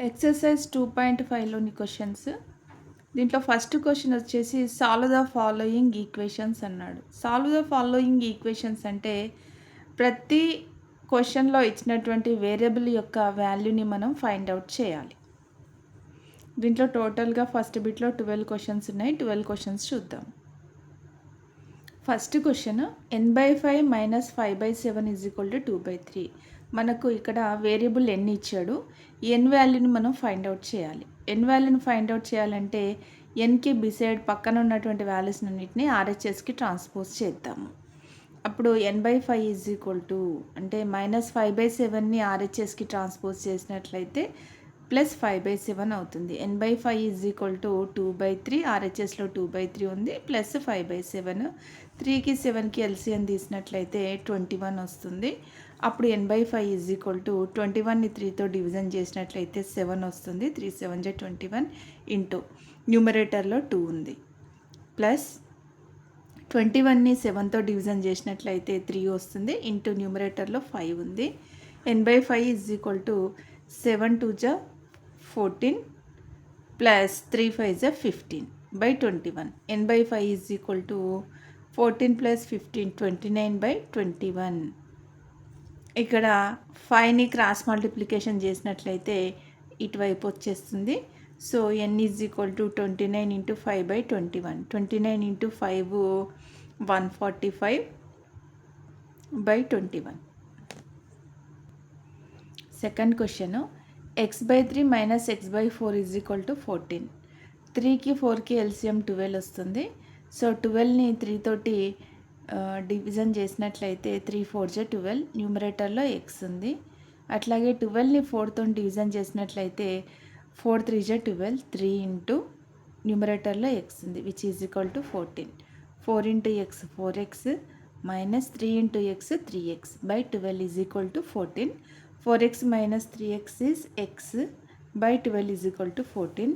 Exercise 2.5లోని questions. దీంట్లో first question వచ్చేసి సాల్వ్ ద ఫాలోయింగ్ ఈక్వేషన్స్ అన్నాడు. సాల్వ్ ద ఫాలోయింగ్ ఈక్వేషన్స్ అంటే ప్రతి క్వశ్చన్లో ఇచ్చినటువంటి వేరియబుల్ యొక్క వాల్యూని మనం ఫైండ్ అవుట్ చేయాలి. దీంట్లో టోటల్గా ఫస్ట్ బిట్లో 12 క్వశ్చన్స్ ఉన్నాయి. 12 క్వశ్చన్స్ చూద్దాం. First question n/5 - 5/7 = 2/3. మనకు ఇక్కడ వేరియబుల్ n ఇచ్చాడు. n వాల్యూని మనం ఫైండ్ అవుట్ చేయాలి. n వాల్యూని ఫైండ్ అవుట్ చేయాలంటే nకి బిసైడ్ పక్కన ఉన్నటువంటి వాల్యూస్ అన్నిటిని RHSకి ట్రాన్స్పోజ్ చేద్దాము. అప్పుడు n/5 అంటే -5/7ని RHSకి ట్రాన్స్పోజ్ చేసినట్లయితే +5/7 అవుతుంది. n/5 = 2/3. RHSలో 2/3 ఉంది, +5/7. 3కి 7కి LCM తీసినట్లయితే 21 వస్తుంది. అప్పుడు n/5 = 21ని 3తో డివిజన్ చేసినట్లయితే 7 వస్తుంది. 3 7 21 ఇంటూ న్యూమరేటర్లో 2 ఉంది, ప్లస్ 21ని 7తో డివిజన్ చేసినట్లయితే 3 వస్తుంది. ఇంటూ న్యూమరేటర్లో 5 ఉంది. n/5 = 7 2 14 plus 3 5 15/21. n/5 = 14 + 15 29/21. ఇక్కడ 5ని క్రాస్ మల్టిప్లికేషన్ చేసినట్లయితే ఇటువైపు వచ్చేస్తుంది. So n = 29 × 5/21. 29 × 5 145/21. Second question x/3 - x/4 = 14. 3కి 4కి LCM 12 వస్తుంది. సో 12ని 3 తోటి డివిజన్ చేసినట్లయితే 3 4 12, న్యూమరేటర్లో x ఉంది. అట్లాగే 12ని 4తో డివిజన్ చేసినట్లయితే 4 3 12, 3 ఇంటూ న్యూమరేటర్లో x ఉంది, which is equal to 14. 4 × x 4x minus 3 × x 3x/12 is equal to 14. 4x - 3x is x/12 is equal to 14.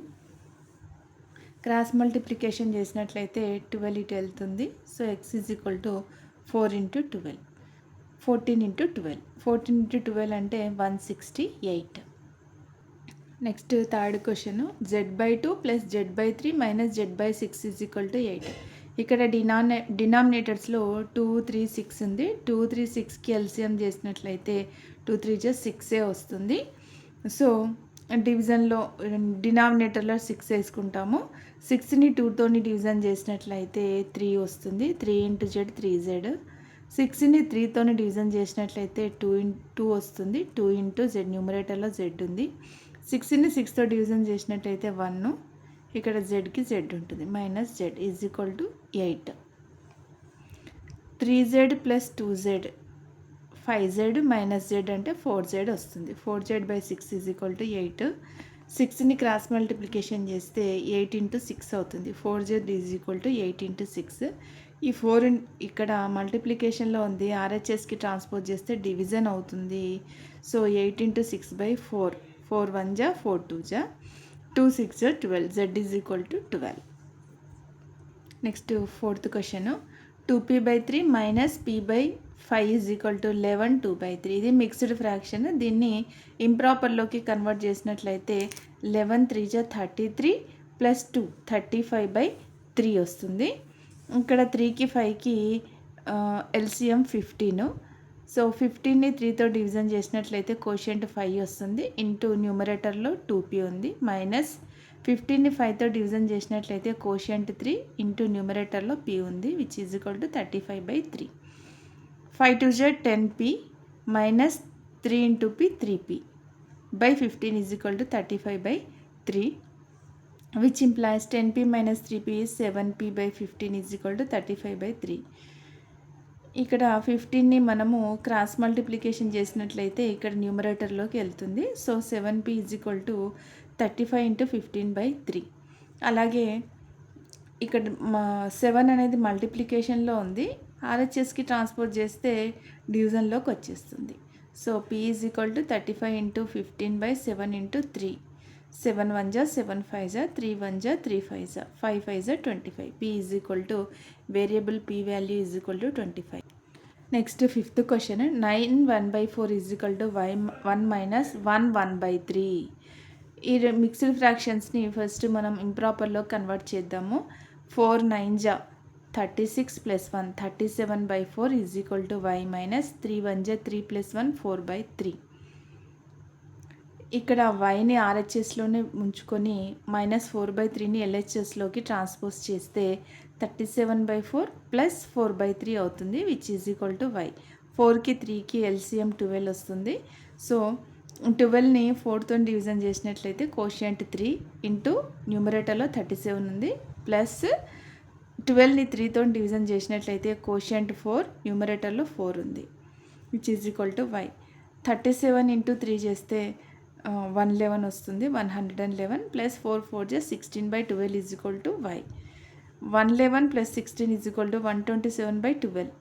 Cross multiplication చేసినట్లయితే 12 ఇటు వెళ్తుంది. So x is equal to 4 × 12, 14 × 12. 14 × 12 అంటే 168. Next third question z/2 + z/3 - z/6 = 8. ఇక్కడ డినామినేటర్స్లో 2 3 6 ఉంది. 2 3 6కి LCM చేసినట్లయితే 2 3 6 వస్తుంది. So డివిజన్లో డినామినేటర్లో 6 వేసుకుంటాము. 6ని 2తోని డివిజన్ చేసినట్లయితే 3 వస్తుంది. 3 × z 3z. 6ని 3తోని డివిజన్ చేసినట్లయితే 2 వస్తుంది. 2 × z, న్యూమరేటర్లో z ఉంది. 6ని 6తో డివిజన్ చేసినట్లయితే 1, ఇక్కడ zకి z ఉంటుంది, -z is equal to 8. 3z + 2z 5z - z అంటే 4z వస్తుంది. 4z/6 is equal to 8. 6ని క్రాస్ మల్టిప్లికేషన్ చేస్తే 8 × 6 అవుతుంది. 4z is equal to 8 × 6. ఈ 4 ఇక్కడ మల్టిప్లికేషన్లో ఉంది, RHSకి ట్రాన్స్పోజ్ చేస్తే డివిజన్ అవుతుంది. So 8 × 6/4, 4 1 4 2 2 6 12, z is equal to 12. Next fourth question 2p/3 - p/5 = 11 2/3. ఇది మిక్స్డ్ ఫ్రాక్షన్. దీన్ని ఇంప్రాపర్లోకి కన్వర్ట్ చేసినట్లయితే 11 3 33 + 2 35/3 వస్తుంది. ఇక్కడ 3కి 5కి LCM 15. సో 15ని 3తో డివిజన్ చేసినట్లయితే కోషియంట్ 5 వస్తుంది. ఇంటూ న్యూమరేటర్లో 2p ఉంది, మైనస్ 15ని 5తో డివిజన్ చేసినట్లయితే కోషియంట్ 3 ఇంటూ న్యూమరేటర్లో p ఉంది, which is equal to 35/3. 5 2 10p minus 3 × p 3p/15 is equal to 35/3, which implies 10p - 3p is 7p/15 is equal to 35/3. ఇక్కడ 15ని మనము cross multiplication చేసినట్లయితే ఇక్కడ న్యూమరేటర్లోకి వెళ్తుంది. So 7p is equal to 35 × 15/3. అలాగే ఇక్కడ 7 అనేది మల్టిప్లికేషన్లో ఉంది, RHSకి ట్రాన్స్పోజ్ చేస్తే డివిజన్లోకి వచ్చేస్తుంది. So p is equal to 35 × 15/7 × 3. 7 1 7 5 3 1 3 5 5 5 25. p is equal to variable p value is equal to 25. Next fifth question 9 1/4 is equal to 1 - 1 1/3. ఈ మిక్స్డ్ ఫ్రాక్షన్స్ని ఫస్ట్ మనం ఇంప్రాపర్లో కన్వర్ట్ చేద్దాము. 4 9 జా 36 plus 1 37/4 is equal to y minus 3 1 జా 3 plus 1 4/3. ఇక్కడ వైని ఆర్హెచ్ఎస్లోనే ఉంచుకొని -4/3ని ఎల్హెచ్ఎస్లోకి transpose చేస్తే 37/4 plus 4/3 అవుతుంది, which is equal to y. 4కి 3కి ఎల్సిఎం 12 వస్తుంది. సో 12ని 4తో డివిజన్ చేసినట్లయితే కోషియంట్ 3 ఇంటూ న్యూమరేటర్లో 37 ఉంది, ప్లస్ 12ని 3తో డివిజన్ చేసినట్లయితే కోషియంట్ 4 న్యూమరేటర్లో 4 ఉంది, which is equal to y. 37 into 3 చేస్తే 111 వస్తుంది, 111 ప్లస్ 4 4 జా 16/12 is equal to y. 111 plus 16 is equal to 127/12,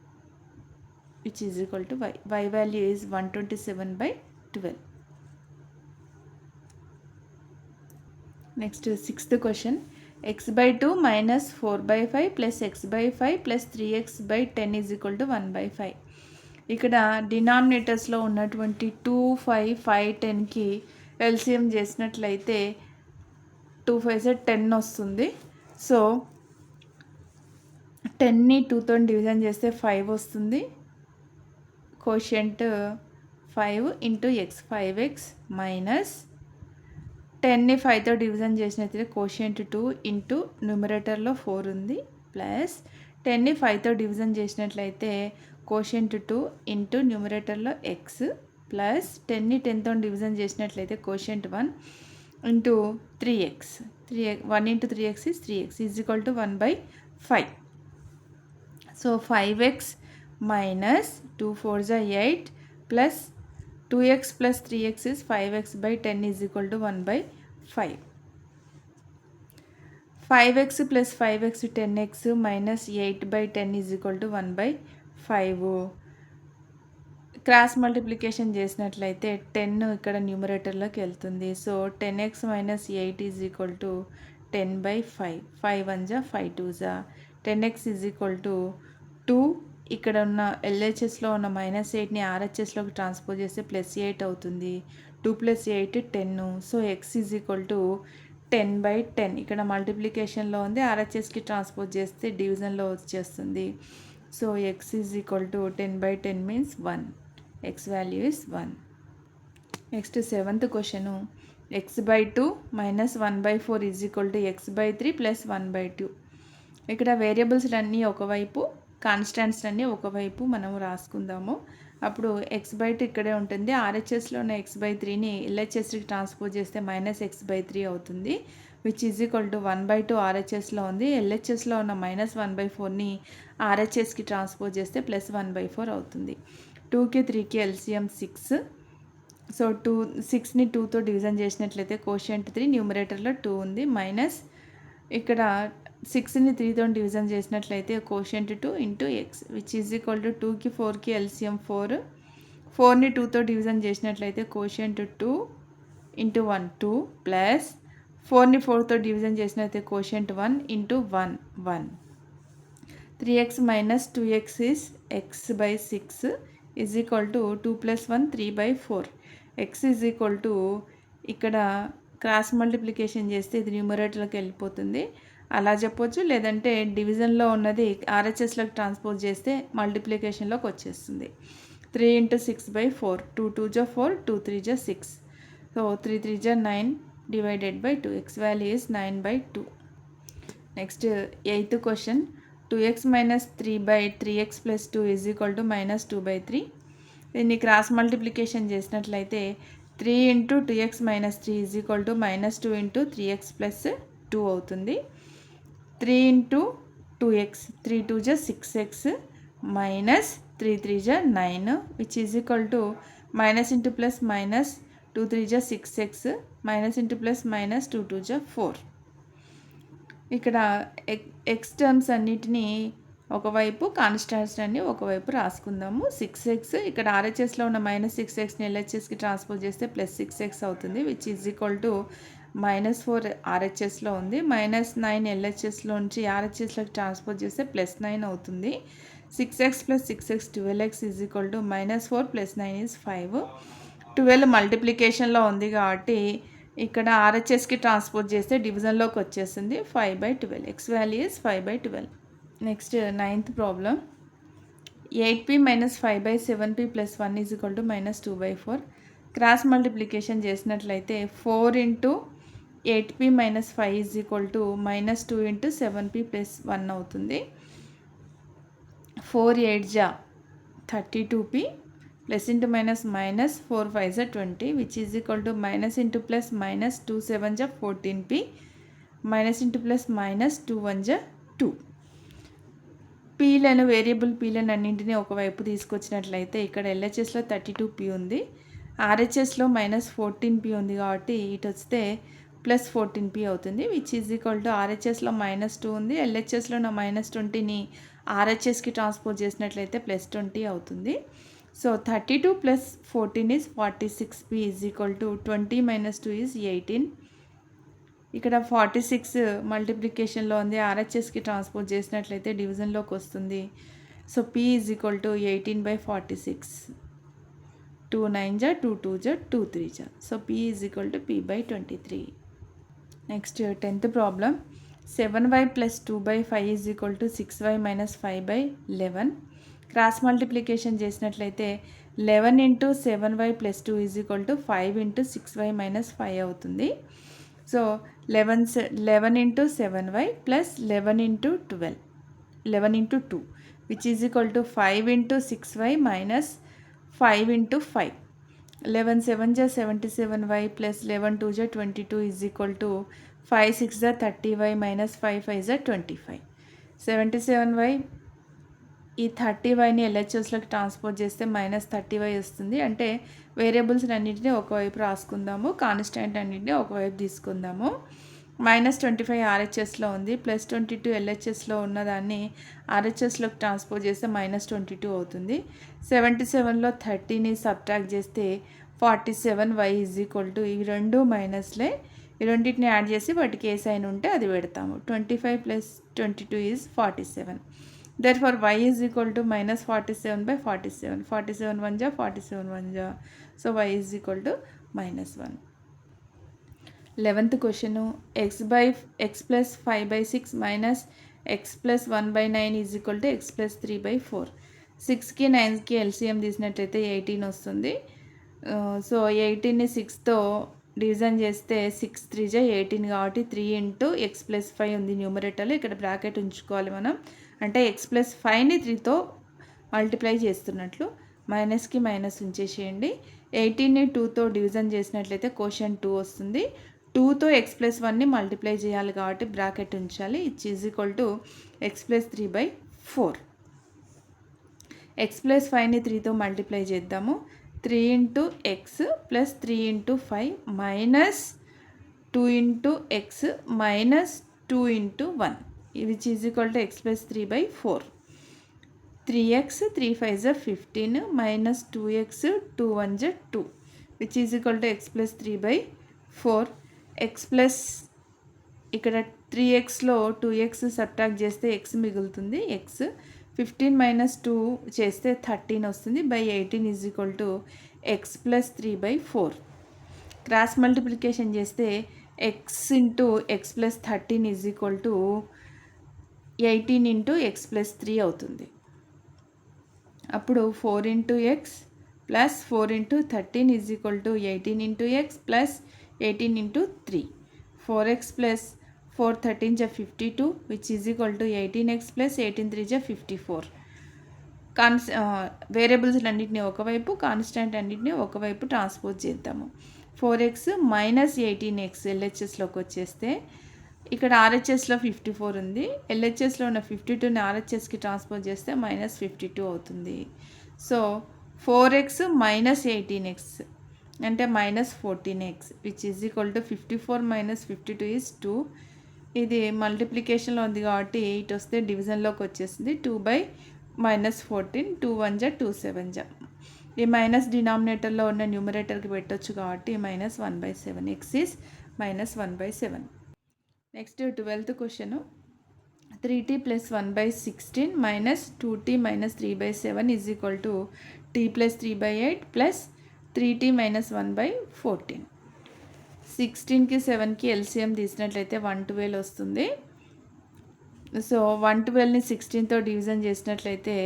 which is equal to y. Y value is 127/12. Next, sixth question. x/2 minus 4/5 plus x/5 plus 3x/10 is equal to 1/5. ఇక్కడ డినామినేటర్స్లో ఉన్నటువంటి 2 5 5 10కి LCM చేసినట్లయితే 2 5 10 వస్తుంది. So 10ని 2తో division చేస్తే 5 వస్తుంది. Quotient 5 into X 5x minus 10ని 5తో డివిజన్ చేసినట్లయితే కోషియంట్ 2 ఇంటూ న్యూమరేటర్లో 4 ఉంది, ప్లస్ 10ని 5తో డివిజన్ చేసినట్లయితే కోషియంట్ 2 ఇంటూ న్యూమరేటర్లో ఎక్స్, ప్లస్ 10ని 10తో డివిజన్ చేసినట్లయితే quotient 1 into 3x. 1 into 3x is 3x is equal to 1/5. So 5x minus 2 4 is 8 plus 2x plus 3x is 5x/10 is equal to 1/5. 5x plus 5x 10x minus 8/10 is equal to 1/5. Cross multiplication చేసినట్లయితే 10 ఇక్కడ న్యూమరేటర్లోకి వెళ్తుంది. So 10x minus 8 is equal to 10/5. 5 1 జా 5 2 జా 10x is equal to 2. ఇక్కడ ఉన్న ఎల్హెచ్ఎస్లో ఉన్న -8ని ఆర్హెచ్ఎస్లోకి transpose చేస్తే +8 అవుతుంది. 2 + 8 10. So X is equal to 10/10. ఇక్కడ మల్టిప్లికేషన్లో ఉంది, ఆర్హెచ్ఎస్కి ట్రాన్స్పోజ్ చేస్తే డివిజన్లో వచ్చేస్తుంది. So X is equal to 10/10 means 1. X value is 1. Next seventh question. x/2 minus 1/4 is equal to x/3 plus 1/2. ఇక్కడ వేరియబుల్స్ అన్నీ ఒకవైపు, కాన్స్టాంట్స్ అన్నీ ఒకవైపు మనం రాసుకుందాము. అప్పుడు x/2 ఇక్కడే ఉంటుంది. ఆర్హెచ్ఎస్లో ఉన్న x/3ని ఎల్హెచ్ఎస్కి ట్రాన్స్పోజ్ చేస్తే -x/3 అవుతుంది, విచ్ ఈజ్ ఈక్వల్ టు 1/2 ఆర్హెచ్ఎస్లో ఉంది. ఎల్హెచ్ఎస్లో ఉన్న -1/4ని ఆర్హెచ్ఎస్కి ట్రాన్స్పోజ్ చేస్తే +1/4 అవుతుంది. 2కి 3కి ఎల్సిఎం 6. సో 6ని 2తో డివిజన్ చేసినట్లయితే కోషియంట్ 3 న్యూమరేటర్లో 2 ఉంది, మైనస్ ఇక్కడ 6ని 3తో డివిజన్ చేసినట్లయితే quotient 2 into X, which is equal to 2కి 4కి ఎల్సిఎం 4. 4ని 2తో డివిజన్ చేసినట్లయితే కోషియంట్ 2 ఇంటూ 1 2, ప్లస్ 4ని 4తో డివిజన్ చేసినట్లయితే quotient 1 into 1 1. 3x minus 2x is x/6 is equal to 2 plus 1 3/4. x is equal to ఇక్కడ క్రాస్ మల్టిప్లికేషన్ చేస్తే ఇది న్యూమరేటర్లోకి వెళ్ళిపోతుంది, అలా చెప్పొచ్చు. లేదంటే డివిజన్లో ఉన్నది ఆర్హెచ్ఎస్లోకి ట్రాన్స్పోజ్ చేస్తే మల్టిప్లికేషన్లోకి వచ్చేస్తుంది. 3 × 6/4. 2 2 జా 4, 2 3 జా 6. సో 3 3 జా 9 /2. X value is 9/2. Next eighth question. 2x minus 3/3x plus 2 is equal to -2/3. దీన్ని క్రాస్ మల్టిప్లికేషన్ చేసినట్లయితే 3 × 2x minus 3 is equal to -2 × 3x plus 2 అవుతుంది. 3 × 2x 3 2 జా 6x minus 3 3 జా 9, which is equal to minus into plus minus 2 3 జా 6x minus into plus minus 2 2 జా 4. ఇక్కడ X terms అన్నిటినీ ఒకవైపు, కాన్స్టాంట్స్ అన్ని ఒకవైపు రాసుకుందాము. 6x ఇక్కడ ఆర్హెచ్ఎస్లో ఉన్న -6xని ఎల్హెచ్ఎస్కి ట్రాన్స్పోజ్ చేస్తే +6x అవుతుంది, విచ్ ఈజ్ ఈక్వల్ టు -4 ఆర్హెచ్ఎస్లో ఉంది, -9 ఎల్హెచ్ఎస్లో నుంచి ఆర్హెచ్ఎస్లోకి ట్రాన్స్పోజ్ చేస్తే +9 అవుతుంది. 6x + 6x 12x is equal to -4 + 9 is 5. 12 మల్టిప్లికేషన్లో ఉంది కాబట్టి ఇక్కడ ఆర్హెచ్ఎస్కి ట్రాన్స్పోజ్ చేస్తే డివిజన్లోకి వచ్చేస్తుంది 5/12. X value is 5/12. Next 9th problem. 8p minus 5/7p plus 1 is equal to minus 2/4. Cross multiplication చేసినట్లయితే 4 into 8p minus 5 is equal to minus 2 into 7p plus 1 అవుతుంది. 4 8 జా 32p plus into minus minus 4 5 జా 20 which is equal to minus into plus minus 2 7 జా 14p minus into plus minus 2 1 జా 2. పీలను variable పీలను అన్నింటినీ ఒకవైపు తీసుకొచ్చినట్లయితే ఇక్కడ ఎల్హెచ్ఎస్లో 32p ఉంది, ఆర్హెచ్ఎస్లో మైనస్ 14p ఉంది కాబట్టి ఇటు వస్తే ప్లస్ 14p అవుతుంది. విచ్ ఈజ్ ఈక్వల్ టు ఆర్హెచ్ఎస్లో -2 ఉంది, ఎల్హెచ్ఎస్లో నా -20ని ఆర్హెచ్ఎస్కి ట్రాన్స్పోజ్ చేసినట్లయితే +20 అవుతుంది. So 32 + 14 is 46p is equal to 20 - 2 is 18. ఇక్కడ 46 మల్టిప్లికేషన్లో ఉంది, ఆర్హెచ్ఎస్కి ట్రాన్స్పోజ్ చేసినట్లయితే డివిజన్లోకి వస్తుంది. So p is equal to 18/46. 2 9 జా 2 2 జా 2 3 జా. So p is equal to p/23. Next 10th problem. 7y + 2/5 is equal to 6y - 5/11. Cross multiplication చేసినట్లయితే 11 into 7y + 2 is equal to 5 into 6y - 5 అవుతుంది. So 11 into 7y plus 11 into 12, 11 into 2 which is equal to 5 into 6y minus 5 into 5. 11 7 ja 77y plus 11 2 ja 22 is equal to 5 6 ja 30y minus 5 5 ja 25. 77y ఈ 30yని ఎల్హెచ్ఎస్లోకి transpose చేస్తే -30y వస్తుంది. అంటే variables అన్నింటినీ ఒకవైపు రాసుకుందాము, constant అన్నింటినీ ఒకవైపు తీసుకుందాము. -25 ఆర్హెచ్ఎస్లో ఉంది, +22 ఎల్హెచ్ఎస్లో ఉన్నదాన్ని ఆర్హెచ్ఎస్లోకి ట్రాన్స్పోజ్ చేస్తే -22 అవుతుంది. 77లో 30ని సబ్ట్రాక్ట్ చేస్తే 47y ఈజ్ ఈక్వల్ టు, ఈ రెండు మైనస్లే, ఈ రెండింటిని యాడ్ చేసి వాటికి ఏ సైన్ ఉంటే అది పెడతాము. 25 + 22 is 47. Therefore y is equal to -47/47. 47 1 ja 47 1 ja. So y is equal to -1. 11th question. X plus 5/6 minus x plus 1/9 is equal to x plus 3/4. 6కి 9కి LCM తీసినట్లయితే 18 వస్తుంది. సో 18ని 6తో డివిజన్ చేస్తే 6 3 జా 18 కాబట్టి 3 into x plus 5 ఉంది న్యూమరేటర్లో. ఇక్కడ bracket ఉంచుకోవాలి మనం, అంటే x plus 5ని 3తో మల్టిప్లై చేస్తున్నట్లు. మైనస్కి మైనస్ ఉంచేసేయండి. 18ని 2తో డివిజన్ చేసినట్లయితే కోషంట్ 2 వస్తుంది. 2తో x plus 1ని మల్టిప్లై చేయాలి కాబట్టి బ్రాకెట్ ఉంచాలి. ఇచ్ is equal to x plus 3/4. x plus 5ని 3తో మల్టిప్లై చేద్దాము. 3 into x plus 3 into 5 minus 2 into x minus 2 into 1, which is equal to x plus 3/4. 3x 3 5 is 15 minus 2x 2 1 is 2, which is equal to x plus 3/4. x plus ఇక్కడ 3xలో 2x subtract చేస్తే x మిగులుతుంది. x 15 minus 2 చేస్తే 13 వస్తుంది. By 18 is equal to x plus 3/4. Cross multiplication చేస్తే x into x plus 13 is equal to 18 into x plus 3 అవుతుంది. అప్పుడు 4 into x plus 4 into 13 is equal to 18 into x plus 18 into 3. 4x plus 4 13 జా 52, which is equal to 18x plus 18 3 జా 54. Variables అన్నింటినీ ఒకవైపు, constant అన్నింటినీ ఒకవైపు transpose చేద్దాము. 4x minus 18x ఎల్హెచ్ఎస్లోకి వచ్చేస్తే ఇక్కడ ఆర్హెచ్ఎస్లో 54 ఉంది, ఎల్హెచ్ఎస్లో ఉన్న 52ని ఆర్హెచ్ఎస్కి ట్రాన్స్పోజ్ చేస్తే -52 అవుతుంది. సో 4x minus 18x అంటే -14x, which is equal to 54 - 52 is 2. ఇది మల్టిప్లికేషన్లో ఉంది కాబట్టి ఇటు వస్తే డివిజన్లోకి వచ్చేసింది. 2/-14, 2 1 జా 2 7 జా. ఈ మైనస్ డినామినేటర్లో ఉన్న న్యూమరేటర్కి పెట్టొచ్చు కాబట్టి -1/7. x is -1/7. Next 12th question. 3t plus 1/16 minus 2t minus 3/7 is equal to t plus 3/8 plus 3t minus 1/14. 16కి 7కి LCM తీసినట్లయితే 112 వస్తుంది. సో 112ని 16తో డివిజన్ చేసినట్లయితే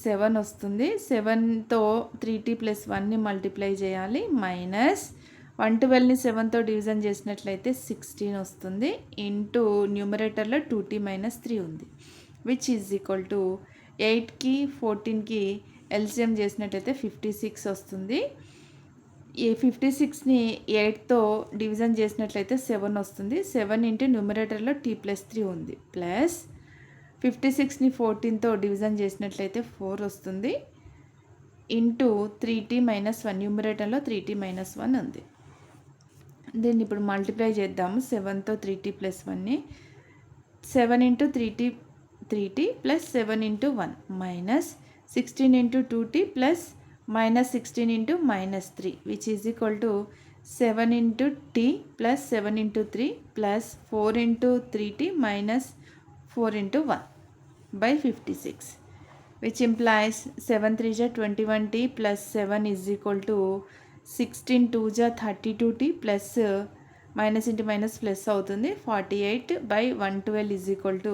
7 వస్తుంది. 7తో 3t + 1ని మల్టిప్లై చేయాలి. మైనస్ 112ని 7తో డివిజన్ చేసినట్లయితే 16 వస్తుంది. ఇంటూ న్యూమరేటర్లో 2t - 3 ఉంది. విచ్ ఈజ్ ఈక్వల్ టు 8కి 14కి ఎల్సిఎం చేసినట్లయితే 56 వస్తుంది. ఈ 56ని 8తో డివిజన్ చేసినట్లయితే 7 వస్తుంది. 7 ఇంటూ న్యూమరేటర్లో t + 3 ఉంది. ప్లస్ 56ని 14తో డివిజన్ చేసినట్లయితే 4 వస్తుంది. ఇంటూ 3t - 1 న్యూమరేటర్లో 3t - 1 ఉంది. దీన్ని ఇప్పుడు మల్టిప్లై చేద్దాము. 7తో 3t + 1ని 7 into 3t plus 7 into 1 minus 16 into 2t plus minus 16 into -3 which is equal to 7 into t plus 7 into 3 plus 4 into 3t minus 4 into 1 by 56 which implies 7 3 ja 21t plus 7 is equal to 16 2 ja 32t plus minus into minus plus అవుతుంది 48 by 112 is equal to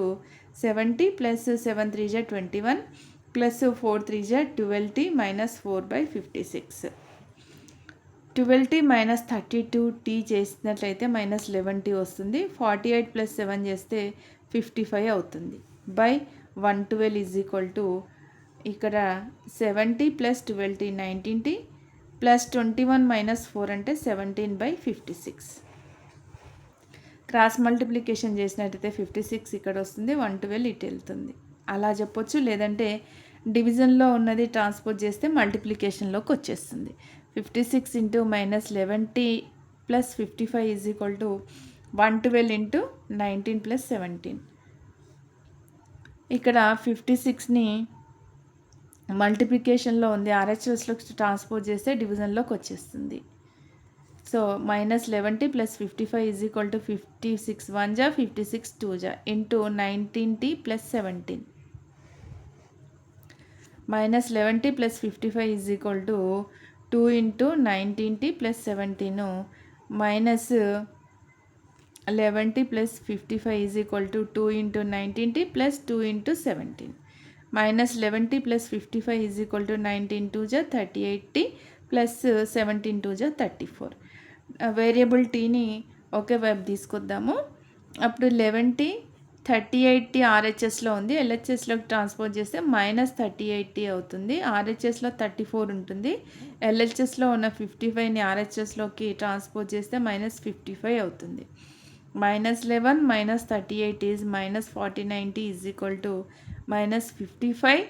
70 plus 7 3 ja 21 plus 4 3 ja 12t minus 4 by 56 12t minus 32t చేసినట్లయితే minus 11t వస్తుంది 48 plus 7 చేస్తే 55 అవుతుంది by 112 is equal to ఇక్కడ 70 plus 12t 19t plus 21 minus 4 అంటే 17/56 cross multiplication చేసినట్టయితే 56 ఇక్కడ వస్తుంది 112 ఇటు వెళ్తుంది అలా చెప్పొచ్చు. లేదంటే డివిజన్లో ఉన్నది ట్రాన్స్పోజ్ చేస్తే మల్టిప్లికేషన్లోకి వచ్చేస్తుంది. 56 into -11t plus 55 is equal to 112 into 19 plus 17. ఇక్కడ 56ని మల్టిప్లికేషన్లో ఉంది RHSలోకి ట్రాన్స్పోజ్ చేస్తే డివిజన్లోకి వచ్చేస్తుంది. So -11t plus 55 is equal to 56 1 జా 56 2 జా into 19t plus 17 -11t plus 55 is equal to 2 into 19t plus 17 minus 11t plus 55 is equal to 2 into 19t plus 2 into 17 minus 11t plus 55 is equal to 19 2 ja 38t plus 17 2 ja 34. Variable టీని ఒకే వైపు తీసుకొద్దాము. అప్పుడు 11t 38t RHSలో ఉంది. LHSలోకి transpose చేస్తే -38t అవుతుంది. RHSలో 34 ఉంటుంది. LHSలో ఉన్న 55ని RHSలోకి transpose చేస్తే -55 అవుతుంది. -11 minus 38 is -49t is equal to -55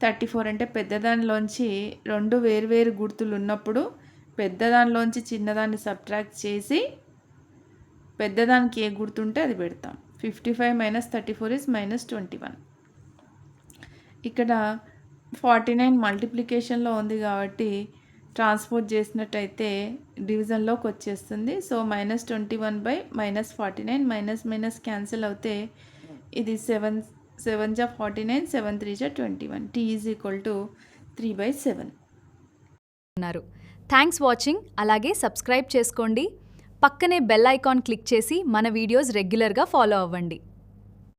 34 అంటే పెద్దదానిలోంచి రెండు వేరువేరు గుర్తులు ఉన్నప్పుడు పెద్దదానిలోంచి చిన్నదాన్ని సబ్ట్రాక్ట్ చేసి పెద్దదానికి ఏ గుర్తుంటే అది పెడతాం. 55 minus 34 is -21. ఇక్కడ 49 మల్టిప్లికేషన్లో ఉంది కాబట్టి ట్రాన్స్పోజ్ చేసినట్టయితే డివిజన్లోకి వచ్చేస్తుంది. సో -21 by -49 మైనస్ క్యాన్సిల్ అవుతే ఇది 7 ja 49 7 3 ja 21 t is equal to 3/7 అన్నారు. Thanks watching. అలాగే సబ్స్క్రైబ్ చేసుకోండి. పక్కనే బెల్ ఐకాన్ క్లిక్ చేసి మన వీడియోస్ రెగ్యులర్గా ఫాలో అవ్వండి.